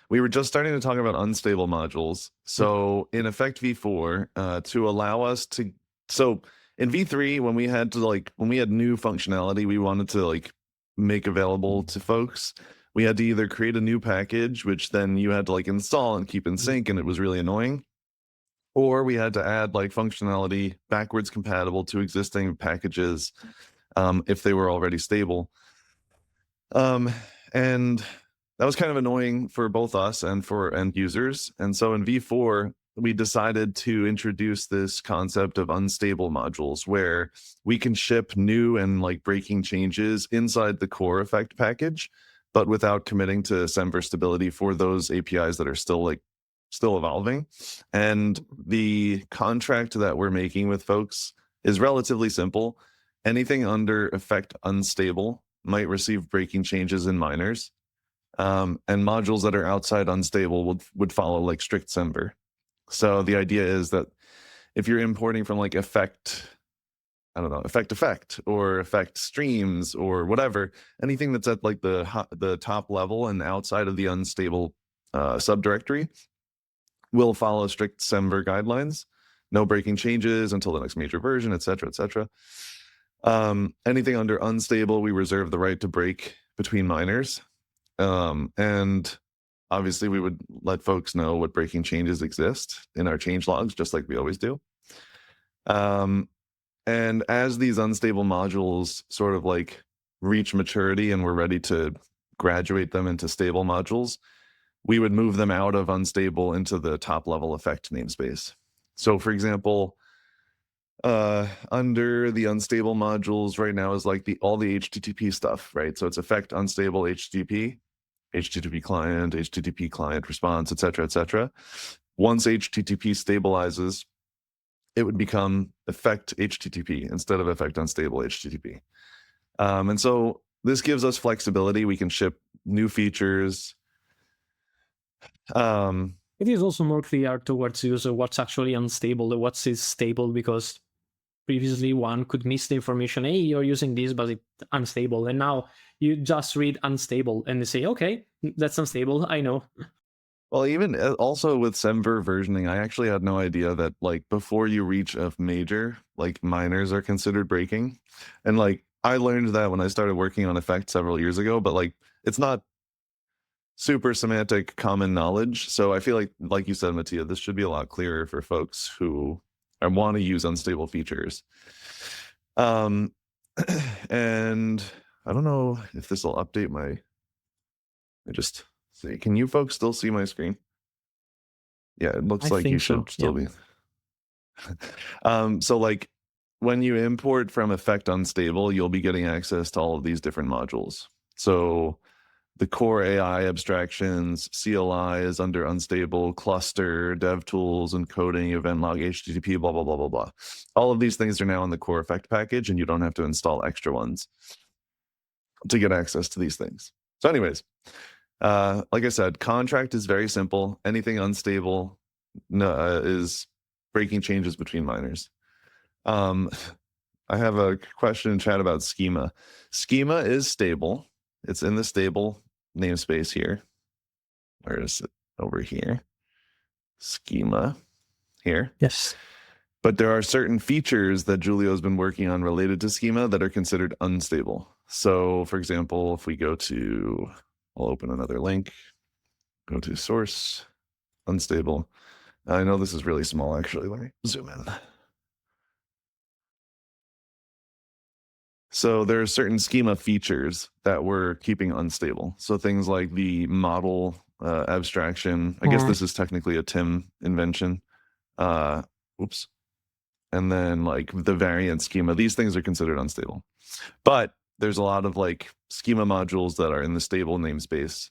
we were just starting to talk about unstable modules. So in Effect v4, to allow us to, so in v3, when we had new functionality we wanted to like make available to folks, we had to either create a new package, which then you had to like install and keep in sync, and it was really annoying, or we had to add like functionality backwards compatible to existing packages if they were already stable. And that was kind of annoying for both us and for end users. And so in v4, we decided to introduce this concept of unstable modules where we can ship new and like breaking changes inside the core effect package, but without committing to Semver stability for those APIs that are still evolving. And the contract that we're making with folks is relatively simple. Anything under effect unstable might receive breaking changes in minors. And modules that are outside unstable would follow like strict Semver. So the idea is that if you're importing from like effect effect or effect streams or whatever, anything that's at like the top level and outside of the unstable subdirectory will follow strict Semver guidelines. No breaking changes until the next major version, etc., etc. Anything under unstable, we reserve the right to break between minors. And obviously we would let folks know what breaking changes exist in our change logs, just like we always do. And as these unstable modules sort of like reach maturity and we're ready to graduate them into stable modules, we would move them out of unstable into the top level effect namespace. So for example, under the unstable modules right now is like all the HTTP stuff, right? So it's effect unstable HTTP client response, etc., etc. Once HTTP stabilizes, it would become effect HTTP instead of effect unstable HTTP. And so this gives us flexibility. We can ship new features. It is also more clear towards the user what's actually unstable and what is stable, because previously one could miss the information, hey, you're using this, but it's unstable. And now you just read unstable and they say, okay, that's unstable, I know. Well, even also with Semver versioning, I actually had no idea that like before you reach a major, like minors are considered breaking. And like I learned that when I started working on effect several years ago, but like it's not super semantic common knowledge. So I feel like you said, Mattia, this should be a lot clearer for folks who want to use unstable features. And I don't know if this will update my, I just see, can you folks still see my screen? Yeah, it looks like you should still be. So like when you import from effect unstable, you'll be getting access to all of these different modules. So the core AI abstractions, CLI is under unstable, cluster, DevTools, encoding, event log, HTTP, blah, blah, blah, blah, blah. All of these things are now in the core effect package, and you don't have to install extra ones to get access to these things. So anyways, like I said, contract is very simple. Anything unstable is breaking changes between minors. I have a question in chat about schema. Schema is stable. It's in the stable namespace here. Where is it? Over here. Schema here. Yes. But there are certain features that Julio's been working on related to schema that are considered unstable. So for example, if we go to, I'll open another link, go to source, unstable. I know this is really small, actually. Let me zoom in. So there are certain schema features that we're keeping unstable. So things like the model abstraction. I guess this is technically a Tim invention. Oops. And then like the variant schema. These things are considered unstable. But there's a lot of like schema modules that are in the stable namespace